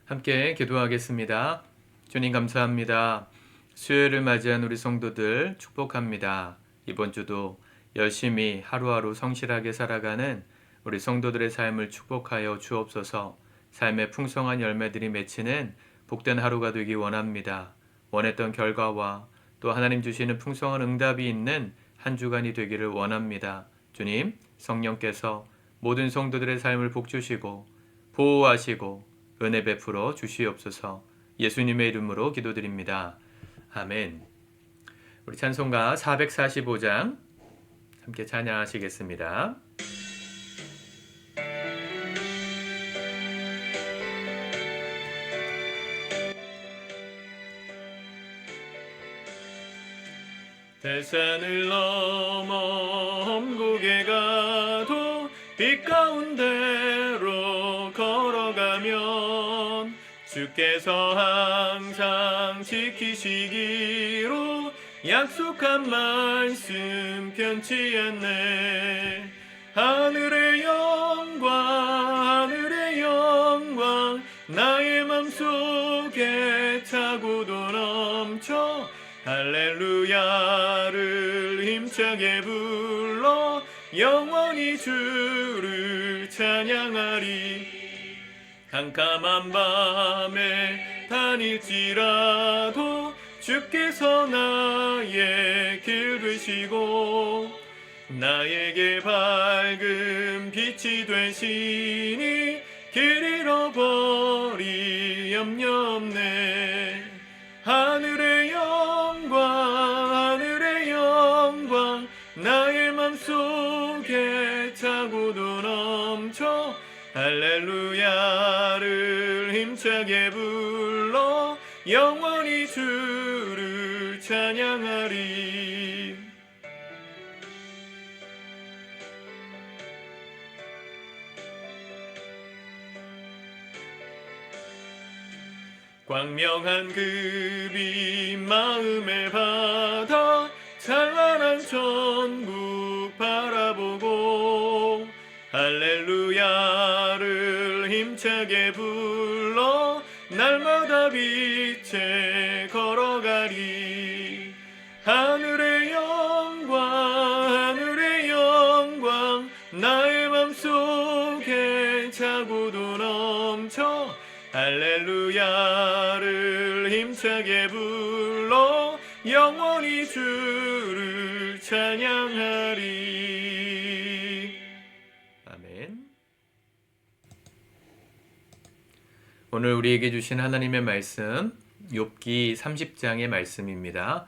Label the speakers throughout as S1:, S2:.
S1: 함께 기도하겠습니다. 주님 감사합니다. 수요일을 맞이한 우리 성도들 축복합니다. 이번 주도 열심히 하루하루 성실하게 살아가는 우리 성도들의 삶을 축복하여 주옵소서. 삶의 풍성한 열매들이 맺히는 복된 하루가 되기 원합니다. 원했던 결과와 또 하나님 주시는 풍성한 응답이 있는 한 주간이 되기를 원합니다. 주님, 성령께서 모든 성도들의 삶을 복주시고 보호하시고 은혜 베풀어 주시옵소서. 예수님의 이름으로 기도드립니다. 아멘. 우리 찬송가 445장 함께 찬양하시겠습니다. 대산을 넘어 험곡에 가도 빛 가운데로 걸어가면 주께서 항상 지키시기로 약속한 말씀 변치 않네. 하늘의 영광 나의 맘속에 차고도 넘쳐 할렐루야를 힘차게 불러 영원히 주를 찬양하리. 캄캄한 밤에 다닐지라도 주께서 나의 길 되시고 나에게 밝은 빛이 되시니 길 잃어버리 염려 없네. 하늘의 영광 나의 맘속에 차고도 넘쳐 할렐루야를 힘차게 불러 영원히 주를 찬양하리. 광명한 그 빛 마음에 받아 찬란한 천국 바라보고 할렐루야를 힘차게 불러 날마다 빛에 걸어가리. 하늘의 영광 나의 맘속에 차고도 넘쳐 할렐루야를 힘차게 불러 영원히 주를 찬양하리. 아멘. 오늘 우리에게 주신 하나님의 말씀 욥기 30장의 말씀입니다.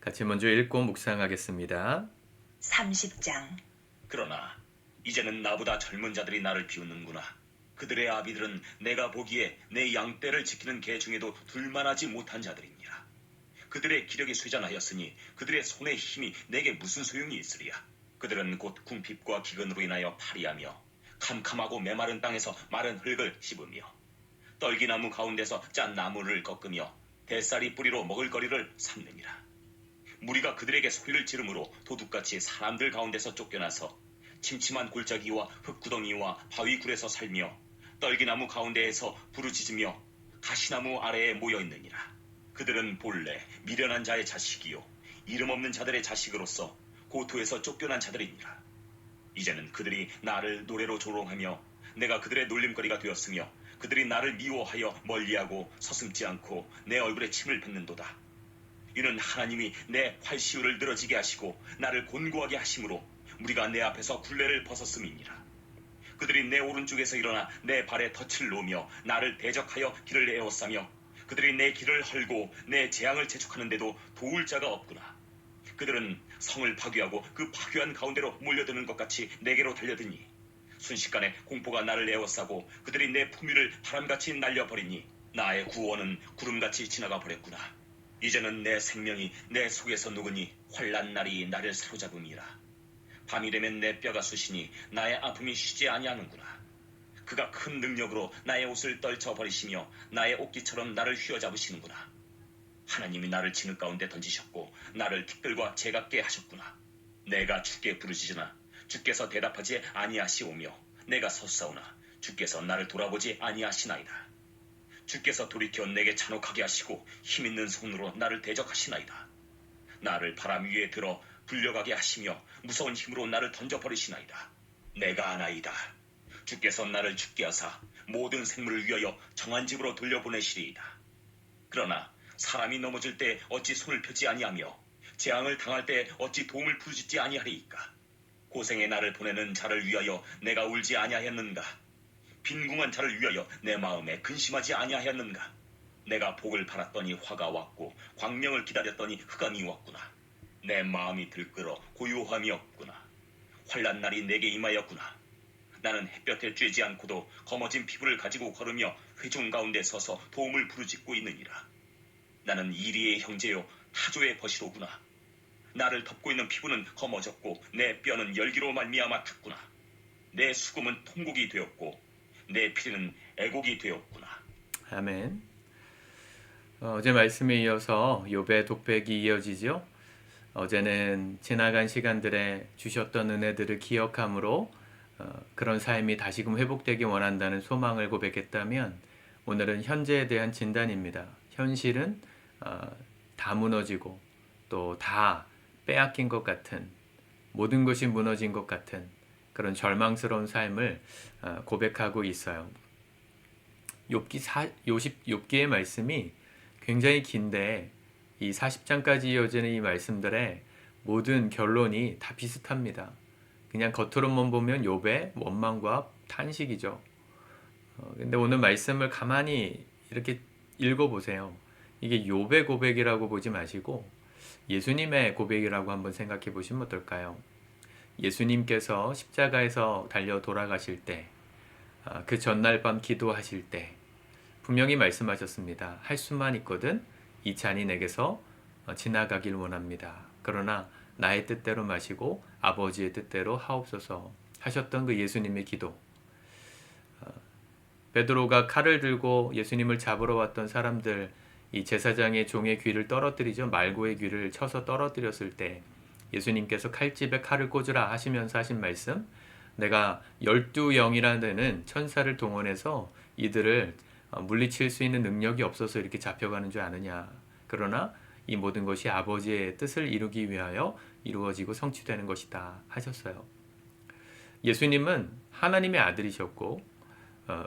S1: 같이 먼저 읽고 묵상하겠습니다.
S2: 30장.
S3: 그러나 이제는 나보다 젊은 자들이 나를 비웃는구나. 그들의 아비들은 내가 보기에 내 양떼를 지키는 개 중에도 둘만하지 못한 자들이니라. 그들의 기력이 쇠잔하였으니 그들의 손의 힘이 내게 무슨 소용이 있으리야. 그들은 곧 궁핍과 기근으로 인하여 파리하며 캄캄하고 메마른 땅에서 마른 흙을 씹으며 떨기나무 가운데서 짠 나무를 꺾으며 뱃살이 뿌리로 먹을거리를 삼느니라. 무리가 그들에게 소리를 지르므로 도둑같이 사람들 가운데서 쫓겨나서 침침한 골짜기와 흙구덩이와 바위굴에서 살며 떨기나무 가운데에서 부르짖으며 가시나무 아래에 모여있느니라. 그들은 본래 미련한 자의 자식이요 이름 없는 자들의 자식으로서 고토에서 쫓겨난 자들이니라. 이제는 그들이 나를 노래로 조롱하며 내가 그들의 놀림거리가 되었으며 그들이 나를 미워하여 멀리하고 서슴지 않고 내 얼굴에 침을 뱉는도다. 이는 하나님이 내 활시울을 늘어지게 하시고 나를 곤고하게 하심으로 우리가 내 앞에서 굴레를 벗었음이니라. 그들이 내 오른쪽에서 일어나 내 발에 덫을 놓으며 나를 대적하여 길을 에워싸며 그들이 내 길을 헐고 내 재앙을 재촉하는데도 도울 자가 없구나. 그들은 성을 파괴하고 그 파괴한 가운데로 몰려드는 것 같이 내게로 달려드니 순식간에 공포가 나를 에워싸고 그들이 내 품위를 바람같이 날려버리니 나의 구원은 구름같이 지나가 버렸구나. 이제는 내 생명이 내 속에서 녹으니 환난 날이 나를 사로잡음이라. 밤이 되면 내 뼈가 쑤시니 나의 아픔이 쉬지 아니하는구나. 그가 큰 능력으로 나의 옷을 떨쳐버리시며 나의 옷깃처럼 나를 휘어잡으시는구나. 하나님이 나를 진흙 가운데 던지셨고 나를 티끌과 재갑게 하셨구나. 내가 주께 부르짖으나 주께서 대답하지 아니하시오며 내가 섰사오나 주께서 나를 돌아보지 아니하시나이다. 주께서 돌이켜 내게 잔혹하게 하시고 힘있는 손으로 나를 대적하시나이다. 나를 바람 위에 들어 불려가게 하시며 무서운 힘으로 나를 던져버리시나이다. 내가 아나이다. 주께서 나를 죽게 하사 모든 생물을 위하여 정한 집으로 돌려보내시리이다. 그러나 사람이 넘어질 때 어찌 손을 펴지 아니하며 재앙을 당할 때 어찌 도움을 부르짖지 아니하리이까. 고생의 나를 보내는 자를 위하여 내가 울지 아니하였는가. 빈궁한 자를 위하여 내 마음에 근심하지 아니하였는가. 내가 복을 바랐더니 화가 왔고 광명을 기다렸더니 흑암이 왔구나. 내 마음이 들끓어 고요함이 없구나. 환난 날이 내게 임하였구나. 나는 햇볕에 쬐지 않고도 검어진 피부를 가지고 걸으며 회중 가운데 서서 도움을 부르짖고 있느니라. 나는 이리의 형제요 타조의 벗이로구나. 나를 덮고 있는 피부는 검어졌고 내 뼈는 열기로 말미암아 탔구나. 내 수금은 통곡이 되었고 내 피는 애곡이 되었구나.
S1: 아멘. 어제 말씀에 이어서 욥의 독백이 이어지죠. 어제는 지나간 시간들에 주셨던 은혜들을 기억함으로 그런 삶이 다시금 회복되기 원한다는 소망을 고백했다면, 오늘은 현재에 대한 진단입니다. 현실은 다 무너지고 또 다 빼앗긴 것 같은, 모든 것이 무너진 것 같은 그런 절망스러운 삶을 고백하고 있어요. 욥기의 말씀이 굉장히 긴데 이 40장까지 이어지는 이 말씀들의 모든 결론이 다 비슷합니다. 그냥 겉으로만 보면 욥의 원망과 탄식이죠. 근데 오늘 말씀을 가만히 이렇게 읽어보세요. 이게 욥의 고백이라고 보지 마시고 예수님의 고백이라고 한번 생각해 보시면 어떨까요? 예수님께서 십자가에서 달려 돌아가실 때, 그 전날 밤 기도하실 때 분명히 말씀하셨습니다. 할 수만 있거든 이 잔이 내게서 지나가길 원합니다. 그러나 나의 뜻대로 마시고 아버지의 뜻대로 하옵소서 하셨던 그 예수님의 기도. 베드로가 칼을 들고 예수님을 잡으러 왔던 사람들, 이 제사장의 종의 귀를 떨어뜨리죠. 말고의 귀를 쳐서 떨어뜨렸을 때 예수님께서 칼집에 칼을 꽂으라 하시면서 하신 말씀, 내가 12영이라는 천사를 동원해서 이들을 물리칠 수 있는 능력이 없어서 이렇게 잡혀가는 줄 아느냐. 그러나 이 모든 것이 아버지의 뜻을 이루기 위하여 이루어지고 성취되는 것이다 하셨어요. 예수님은 하나님의 아들이셨고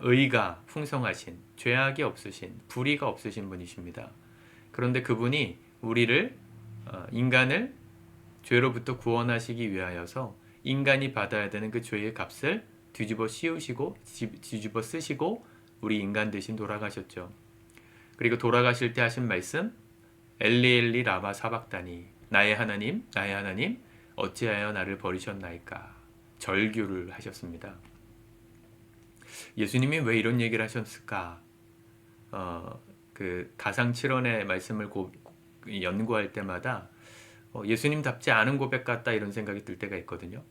S1: 의가 풍성하신, 죄악이 없으신, 불의가 없으신 분이십니다. 그런데 그분이 우리를, 인간을 죄로부터 구원하시기 위하여서 인간이 받아야 되는 그 죄의 값을 뒤집어 씌우시고 뒤집어 쓰시고 우리 인간 대신 돌아가셨죠. 그리고 돌아가실 때 하신 말씀, 엘리 엘리 라마 사박다니, 나의 하나님 어찌하여 나를 버리셨나이까, 절규를 하셨습니다. 예수님이 왜 이런 얘기를 하셨을까? 그 가상칠언의 말씀을 연구할 때마다 예수님답지 않은 고백 같다 이런 생각이 들 때가 있거든요.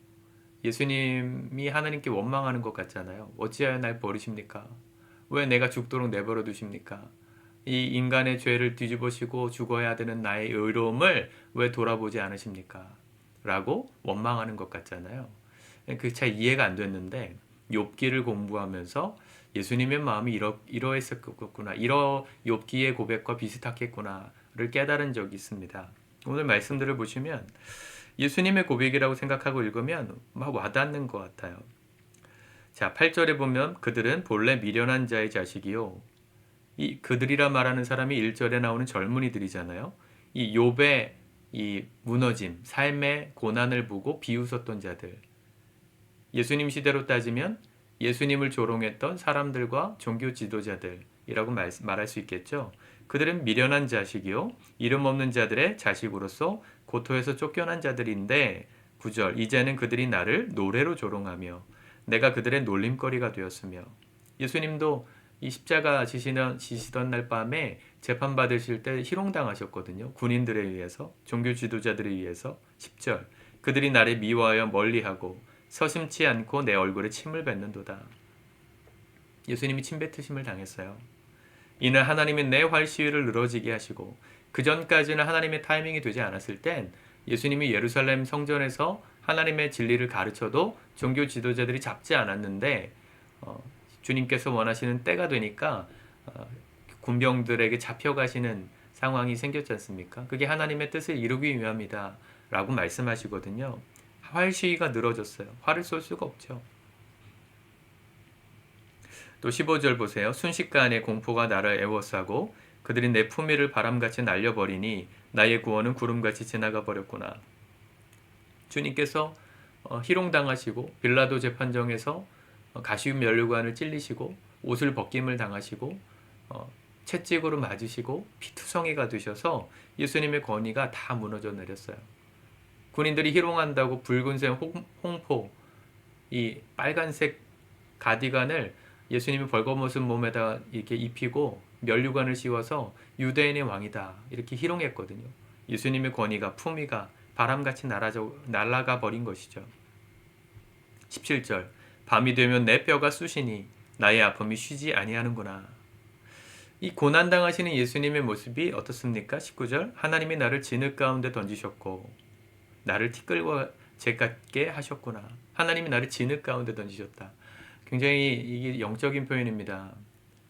S1: 예수님이 하나님께 원망하는 것 같잖아요. 어찌하여 날 버리십니까? 왜 내가 죽도록 내버려 두십니까? 이 인간의 죄를 뒤집으시고 죽어야 되는 나의 의로움을 왜 돌아보지 않으십니까? 라고 원망하는 것 같잖아요. 그 잘 이해가 안 됐는데 욥기를 공부하면서 예수님의 마음이 이러했었겠구나, 욥기의 고백과 비슷하겠구나를 깨달은 적이 있습니다. 오늘 말씀들을 보시면 예수님의 고백이라고 생각하고 읽으면 막 와닿는 것 같아요. 자, 8절에 보면 그들은 본래 미련한 자의 자식이요. 이 그들이라 말하는 사람이 1절에 나오는 젊은이들이잖아요. 이 욥의 이 무너짐, 삶의 고난을 보고 비웃었던 자들. 예수님 시대로 따지면 예수님을 조롱했던 사람들과 종교 지도자들이라고 말할 수 있겠죠. 그들은 미련한 자식이요, 이름 없는 자들의 자식으로서 고토에서 쫓겨난 자들인데, 9절, 이제는 그들이 나를 노래로 조롱하며 내가 그들의 놀림거리가 되었으며. 예수님도 이 십자가 지시던 날 밤에 재판받으실 때 희롱당하셨거든요. 군인들에 의해서, 종교 지도자들에 의해서. 10절, 그들이 나를 미워하여 멀리하고 서심치 않고 내 얼굴에 침을 뱉는도다. 예수님이 침 뱉으심을 당했어요. 이는 하나님이 내 활시위를 늘어지게 하시고, 그 전까지는 하나님의 타이밍이 되지 않았을 땐 예수님이 예루살렘 성전에서 하나님의 진리를 가르쳐도 종교 지도자들이 잡지 않았는데, 주님께서 원하시는 때가 되니까 군병들에게 잡혀가시는 상황이 생겼지 않습니까? 그게 하나님의 뜻을 이루기 위함이다 라고 말씀하시거든요. 활 시위가 늘어졌어요. 활을 쏠 수가 없죠. 또 15절 보세요. 순식간에 공포가 나를 애워싸고 그들이 내 품위를 바람같이 날려버리니 나의 구원은 구름같이 지나가 버렸구나. 주님께서 희롱당하시고 빌라도 재판정에서 가시움 면류관을 찔리시고 옷을 벗김을 당하시고 채찍으로 맞으시고 피투성이가 되셔서 예수님의 권위가 다 무너져 내렸어요. 군인들이 희롱한다고 붉은색 홍포, 이 빨간색 가디건을 예수님이 벌거벗은 몸에다 이렇게 입히고 면류관을 씌워서 유대인의 왕이다 이렇게 희롱했거든요. 예수님의 권위가 품위가 바람같이 날아가 버린 것이죠. 17절 밤이 되면 내 뼈가 쑤시니 나의 아픔이 쉬지 아니하는구나. 이 고난당하시는 예수님의 모습이 어떻습니까? 19절 하나님이 나를 진흙 가운데 던지셨고 나를 티끌과 재 같게 하셨구나. 하나님이 나를 진흙 가운데 던지셨다. 굉장히 이게 영적인 표현입니다.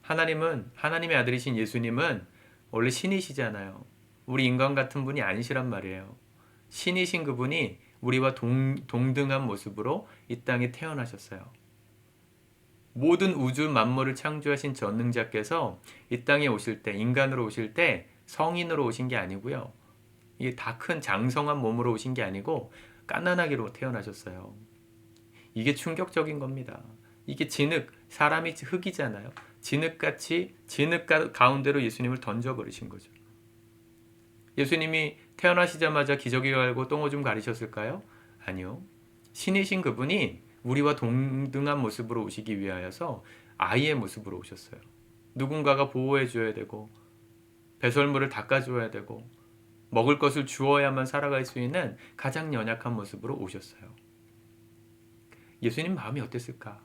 S1: 하나님의 아들이신 예수님은 원래 신이시잖아요. 우리 인간 같은 분이 아니시란 말이에요. 신이신 그분이 우리와 동등한 모습으로 이 땅에 태어나셨어요. 모든 우주 만물을 창조하신 전능자께서 이 땅에 오실 때, 인간으로 오실 때 성인으로 오신 게 아니고요. 이게 다 큰 장성한 몸으로 오신 게 아니고 갓난아기로 태어나셨어요. 이게 충격적인 겁니다. 이게 사람이 흙이잖아요. 진흙 가운데로 예수님을 던져버리신 거죠. 예수님이 태어나시자마자 기저귀 갈고 똥오줌 가리셨을까요? 아니요. 신이신 그분이 우리와 동등한 모습으로 오시기 위하여서 아이의 모습으로 오셨어요. 누군가가 보호해 줘야 되고 배설물을 닦아 줘야 되고 먹을 것을 주어야만 살아갈 수 있는 가장 연약한 모습으로 오셨어요. 예수님 마음이 어땠을까?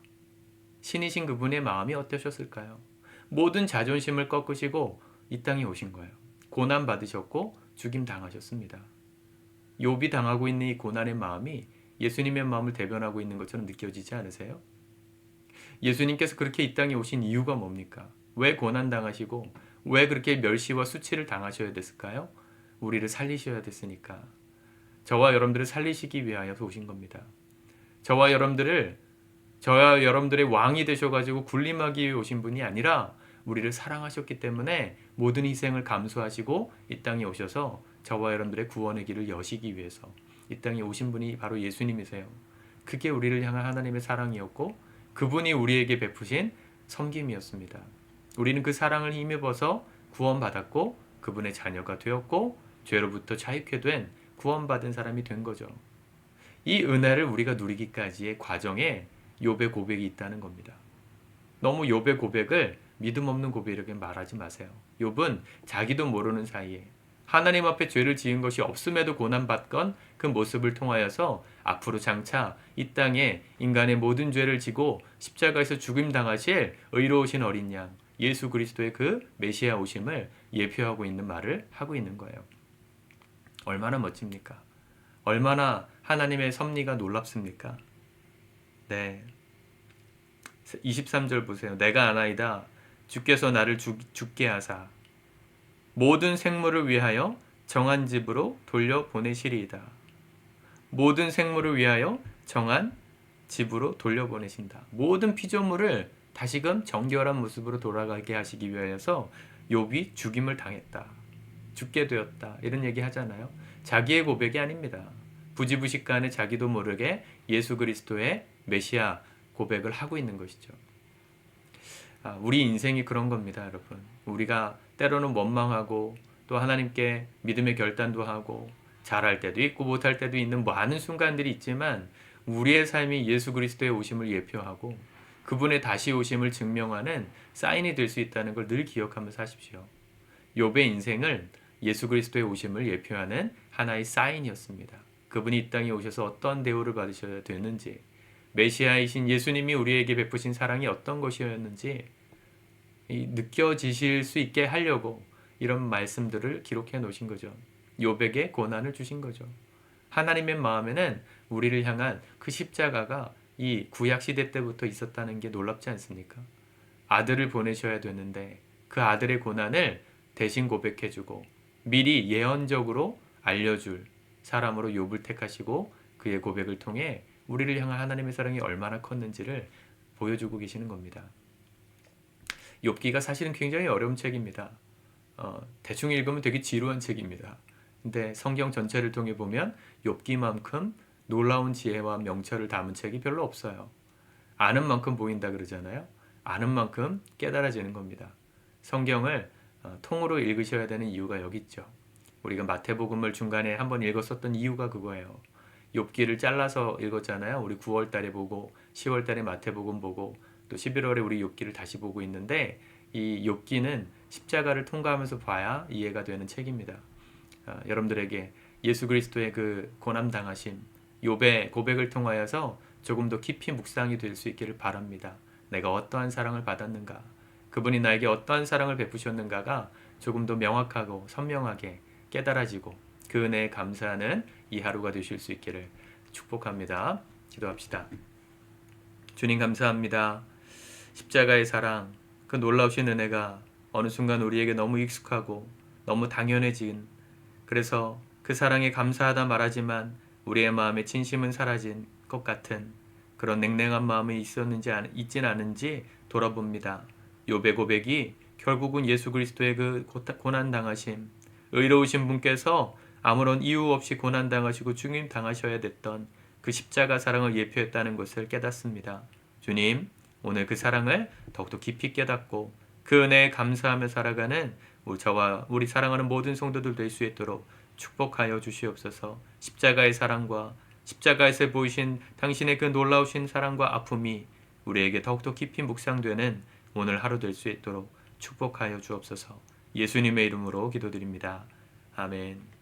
S1: 신이신 그분의 마음이 어떠셨을까요? 모든 자존심을 꺾으시고 이 땅에 오신 거예요. 고난 받으셨고 죽임 당하셨습니다. 욥이 당하고 있는 이 고난의 마음이 예수님의 마음을 대변하고 있는 것처럼 느껴지지 않으세요? 예수님께서 그렇게 이 땅에 오신 이유가 뭡니까? 왜 고난 당하시고 왜 그렇게 멸시와 수치를 당하셔야 됐을까요? 우리를 살리셔야 됐으니까. 저와 여러분들을 살리시기 위하여 오신 겁니다. 저와 여러분들의 왕이 되셔가지고 군림하기 위해 오신 분이 아니라 우리를 사랑하셨기 때문에 모든 희생을 감수하시고 이 땅에 오셔서 저와 여러분들의 구원의 길을 여시기 위해서 이 땅에 오신 분이 바로 예수님이세요. 그게 우리를 향한 하나님의 사랑이었고 그분이 우리에게 베푸신 섬김이었습니다. 우리는 그 사랑을 힘입어서 구원받았고 그분의 자녀가 되었고 죄로부터 자유케 된 구원받은 사람이 된 거죠. 이 은혜를 우리가 누리기까지의 과정에 욥의 고백이 있다는 겁니다. 너무 욥의 고백을 믿음 없는 고백이라고 말하지 마세요. 욥은 자기도 모르는 사이에 하나님 앞에 죄를 지은 것이 없음에도 고난받건 그 모습을 통하여서 앞으로 장차 이 땅에 인간의 모든 죄를 지고 십자가에서 죽임당하실 의로우신 어린 양 예수 그리스도의 그 메시아 오심을 예표하고 있는 말을 하고 있는 거예요. 얼마나 멋집니까? 얼마나 하나님의 섭리가 놀랍습니까? 네. 23절 보세요. 내가 아나이다. 주께서 나를 죽게 하사 모든 생물을 위하여 정한 집으로 돌려보내시리이다. 모든 생물을 위하여 정한 집으로 돌려보내신다. 모든 피조물을 다시금 정결한 모습으로 돌아가게 하시기 위하여서 욥이 죽임을 당했다. 죽게 되었다. 이런 얘기 하잖아요. 자기의 고백이 아닙니다. 부지부식간에 자기도 모르게 예수 그리스도의 메시아 고백을 하고 있는 것이죠. 우리 인생이 그런 겁니다, 여러분. 우리가 때로는 원망하고 또 하나님께 믿음의 결단도 하고 잘할 때도 있고 못할 때도 있는 많은 순간들이 있지만 우리의 삶이 예수 그리스도의 오심을 예표하고 그분의 다시 오심을 증명하는 사인이 될 수 있다는 걸 늘 기억하면서 사십시오. 욥의 인생을 예수 그리스도의 오심을 예표하는 하나의 사인이었습니다. 그분이 이 땅에 오셔서 어떤 대우를 받으셔야 되는지, 메시아이신 예수님이 우리에게 베푸신 사랑이 어떤 것이었는지 느껴지실 수 있게 하려고 이런 말씀들을 기록해 놓으신 거죠. 욥에게 고난을 주신 거죠. 하나님의 마음에는 우리를 향한 그 십자가가 이 구약 시대 때부터 있었다는 게 놀랍지 않습니까? 아들을 보내셔야 되는데 그 아들의 고난을 대신 고백해주고 미리 예언적으로 알려줄 사람으로 욥을 택하시고 그의 고백을 통해 우리를 향한 하나님의 사랑이 얼마나 컸는지를 보여주고 계시는 겁니다. 욥기가 사실은 굉장히 어려운 책입니다. 대충 읽으면 되게 지루한 책입니다. 근데 성경 전체를 통해 보면 욥기만큼 놀라운 지혜와 명철을 담은 책이 별로 없어요. 아는 만큼 보인다 그러잖아요. 아는 만큼 깨달아지는 겁니다. 성경을 통으로 읽으셔야 되는 이유가 여기 있죠. 우리가 마태복음을 중간에 한번 읽었었던 이유가 그거예요. 욥기를 잘라서 읽었잖아요. 우리 9월 달에 보고 10월 달에 마태복음 보고 또 11월에 우리 욥기를 다시 보고 있는데 이 욥기는 십자가를 통과하면서 봐야 이해가 되는 책입니다. 여러분들에게 예수 그리스도의 그 고난 당하심, 욥의 고백을 통하여서 조금 더 깊이 묵상이 될 수 있기를 바랍니다. 내가 어떠한 사랑을 받았는가, 그분이 나에게 어떠한 사랑을 베푸셨는가가 조금 더 명확하고 선명하게 깨달아지고 그 은혜에 감사하는 이 하루가 되실 수 있기를 축복합니다. 기도합시다. 주님 감사합니다. 십자가의 사랑, 그 놀라우신 은혜가 어느 순간 우리에게 너무 익숙하고 너무 당연해진, 그래서 그 사랑에 감사하다 말하지만 우리의 마음에 진심은 사라진 것 같은 그런 냉랭한 마음이 있진 않은지 돌아봅니다. 욥의 고백이 결국은 예수 그리스도의 그 고난 당하심, 의로우신 분께서 아무런 이유 없이 고난 당하시고 죽임 당하셔야 됐던 그 십자가 사랑을 예표했다는 것을 깨닫습니다. 주님, 오늘 그 사랑을 더욱더 깊이 깨닫고 그 은혜에 감사하며 살아가는 저와 우리 사랑하는 모든 성도들 될 수 있도록 축복하여 주시옵소서. 십자가의 사랑과 십자가에서 보이신 당신의 그 놀라우신 사랑과 아픔이 우리에게 더욱더 깊이 묵상되는 오늘 하루 될 수 있도록 축복하여 주옵소서. 예수님의 이름으로 기도드립니다. 아멘.